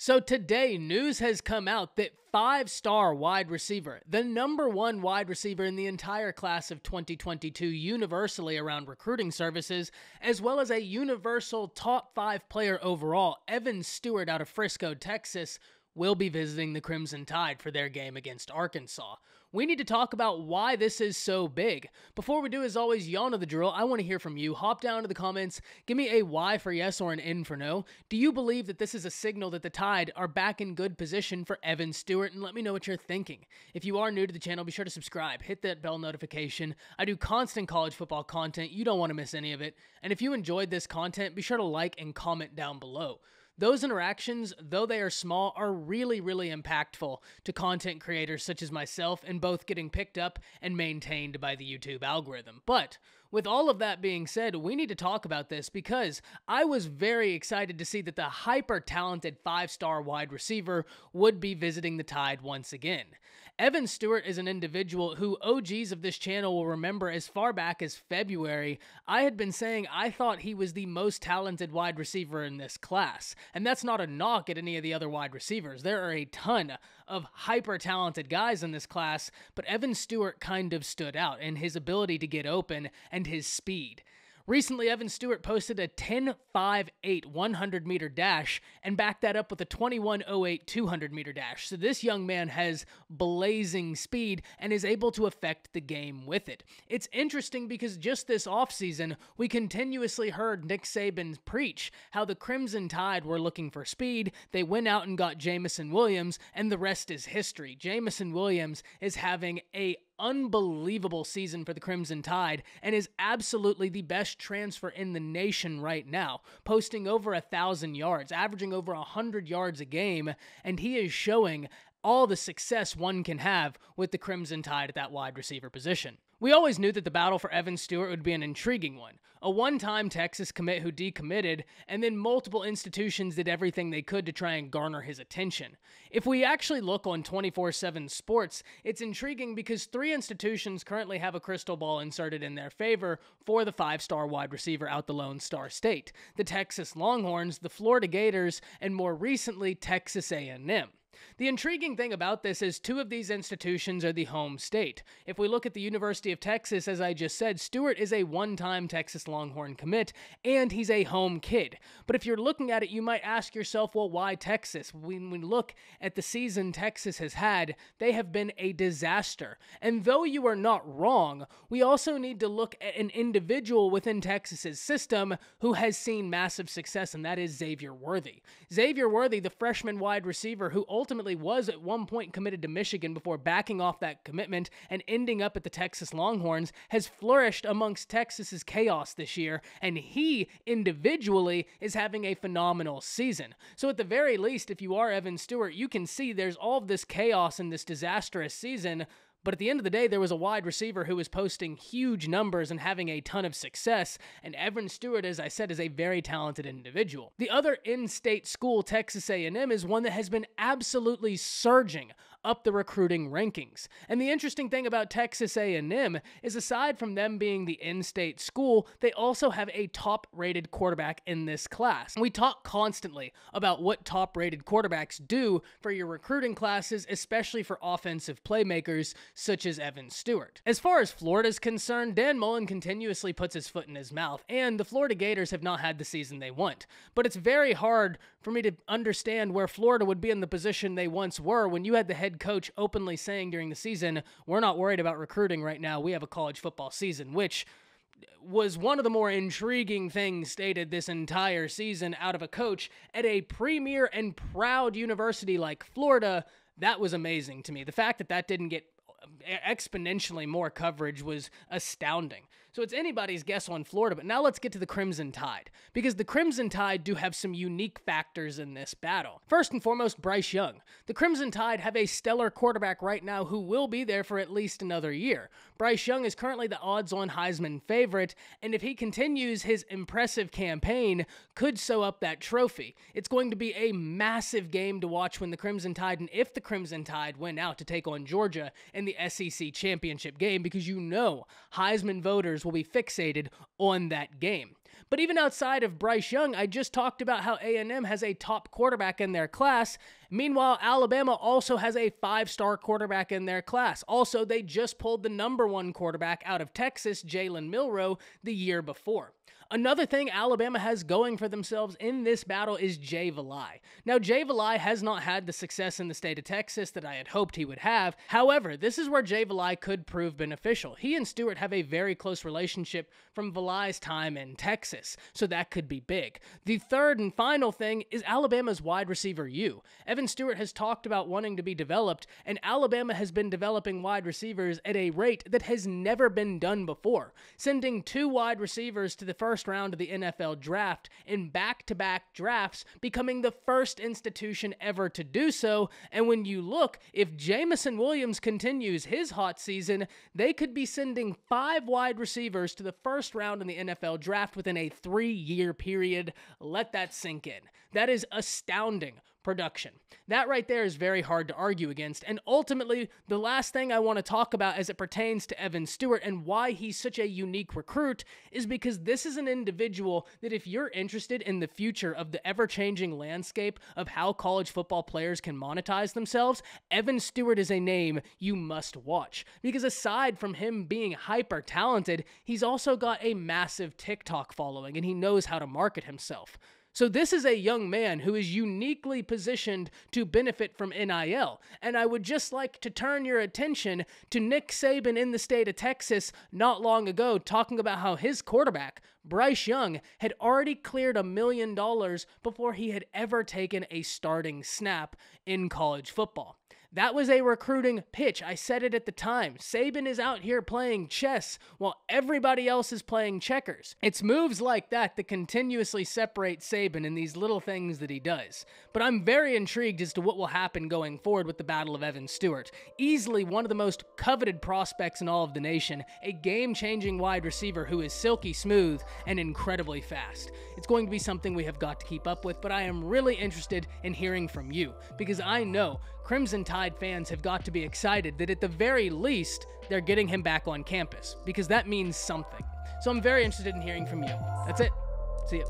So today, news has come out that five-star wide receiver, the number one wide receiver in the entire class of 2022 universally around recruiting services, as well as a universal top 5 player overall, Evan Stewart out of Frisco, Texas, will be visiting the Crimson Tide for their game against Arkansas. We need to talk about why this is so big. Before we do, as always, y'all know the drill. I want to hear from you. Hop down to the comments. Give me a Y for yes or an N for no. Do you believe that this is a signal that the Tide are back in good position for Evan Stewart? And let me know what you're thinking. If you are new to the channel, be sure to subscribe. Hit that bell notification. I do constant college football content. You don't want to miss any of it. And if you enjoyed this content, be sure to like and comment down below. Those interactions, though they are small, are really, really impactful to content creators such as myself in both getting picked up and maintained by the YouTube algorithm. But with all of that being said, we need to talk about this because I was very excited to see that the hyper-talented five-star wide receiver would be visiting the Tide once again. Evan Stewart is an individual who OGs of this channel will remember as far back as February. I had been saying I thought he was the most talented wide receiver in this class. And that's not a knock at any of the other wide receivers. There are a ton of hyper-talented guys in this class, but Evan Stewart kind of stood out in his ability to get open and his speed. Recently, Evan Stewart posted a 10.58 100-meter dash and backed that up with a 21.08 200-meter dash. So this young man has blazing speed and is able to affect the game with it. It's interesting because just this offseason, we continuously heard Nick Saban preach how the Crimson Tide were looking for speed. They went out and got Jameson Williams, and the rest is history. Jameson Williams is having a unbelievable season for the Crimson Tide and is absolutely the best transfer in the nation right now, posting over 1,000 yards, averaging over 100 yards a game, and he is showing all the success one can have with the Crimson Tide at that wide receiver position. We always knew that the battle for Evan Stewart would be an intriguing one. A one-time Texas commit who decommitted, and then multiple institutions did everything they could to try and garner his attention. If we actually look on 24/7 Sports, it's intriguing because 3 institutions currently have a crystal ball inserted in their favor for the five-star wide receiver out the Lone Star State. The Texas Longhorns, the Florida Gators, and more recently, Texas A&M. The intriguing thing about this is 2 of these institutions are the home state. If we look at the University of Texas, as I just said, Stewart is a one-time Texas Longhorn commit, and he's a home kid. But if you're looking at it, you might ask yourself, well, why Texas? When we look at the season Texas has had, they have been a disaster. And though you are not wrong, we also need to look at an individual within Texas's system who has seen massive success, and that is Xavier Worthy. Xavier Worthy, the freshman wide receiver who ultimately was at one point committed to Michigan before backing off that commitment and ending up at the Texas Longhorns, has flourished amongst Texas's chaos this year, and he individually is having a phenomenal season. So at the very least, if you are Evan Stewart, you can see there's all of this chaos in this disastrous season, but at the end of the day, there was a wide receiver who was posting huge numbers and having a ton of success, and Evan Stewart, as I said, is a very talented individual. The other in-state school, Texas A&M, is one that has been absolutely surging up the recruiting rankings. And the interesting thing about Texas A&M is aside from them being the in-state school, they also have a top-rated quarterback in this class. We talk constantly about what top-rated quarterbacks do for your recruiting classes, especially for offensive playmakers such as Evan Stewart. As far as Florida is concerned, Dan Mullen continuously puts his foot in his mouth, and the Florida Gators have not had the season they want. But it's very hard for me to understand where Florida would be in the position they once were when you had the head coach openly saying during the season, we're not worried about recruiting right now, we have a college football season, which was one of the more intriguing things stated this entire season out of a coach at a premier and proud university like Florida. That was amazing to me. The fact that that didn't get exponentially more coverage was astounding. So it's anybody's guess on Florida, but now let's get to the Crimson Tide, because the Crimson Tide do have some unique factors in this battle. First and foremost, Bryce Young. The Crimson Tide have a stellar quarterback right now who will be there for at least another year. Bryce Young is currently the odds-on Heisman favorite, and if he continues his impressive campaign, could sew up that trophy. It's going to be a massive game to watch when the Crimson Tide, and if the Crimson Tide win out to take on Georgia in the SEC championship game, because you know Heisman voters will be fixated on that game. But even outside of Bryce Young, I just talked about how A&M has a top quarterback in their class. Meanwhile, Alabama also has a 5-star quarterback in their class. Also, they just pulled the #1 quarterback out of Texas, Jalen Milroe, the year before. Another thing Alabama has going for themselves in this battle is Jay Valai. Now, Jay Valai has not had the success in the state of Texas that I had hoped he would have. However, this is where Jay Valai could prove beneficial. He and Stewart have a very close relationship from Valai's time in Texas, so that could be big. The third and final thing is Alabama's wide receiver U. Evan Stewart has talked about wanting to be developed, and Alabama has been developing wide receivers at a rate that has never been done before, sending 2 wide receivers to the first round of the NFL draft in back-to-back drafts, becoming the first institution ever to do so. And when you look, if Jameson Williams continues his hot season, they could be sending 5 wide receivers to the first round in the NFL draft within a 3-year period. Let that sink in. That is astounding production. That right there is very hard to argue against. And ultimately, the last thing I want to talk about as it pertains to Evan Stewart and why he's such a unique recruit is because this is an individual that if you're interested in the future of the ever-changing landscape of how college football players can monetize themselves, Evan Stewart is a name you must watch. Because aside from him being hyper-talented, he's also got a massive TikTok following and he knows how to market himself. So this is a young man who is uniquely positioned to benefit from NIL, and I would just like to turn your attention to Nick Saban in the state of Texas not long ago talking about how his quarterback, Bryce Young, had already cleared $1 million before he had ever taken a starting snap in college football. That was a recruiting pitch. I said it at the time. Saban is out here playing chess while everybody else is playing checkers. It's moves like that that continuously separate Saban in these little things that he does. But I'm very intrigued as to what will happen going forward with the Battle of Evan Stewart. Easily one of the most coveted prospects in all of the nation, a game-changing wide receiver who is silky smooth and incredibly fast. It's going to be something we have got to keep up with, but I am really interested in hearing from you because I know Crimson Tide fans have got to be excited that at the very least, they're getting him back on campus because that means something. So I'm very interested in hearing from you. That's it. See ya.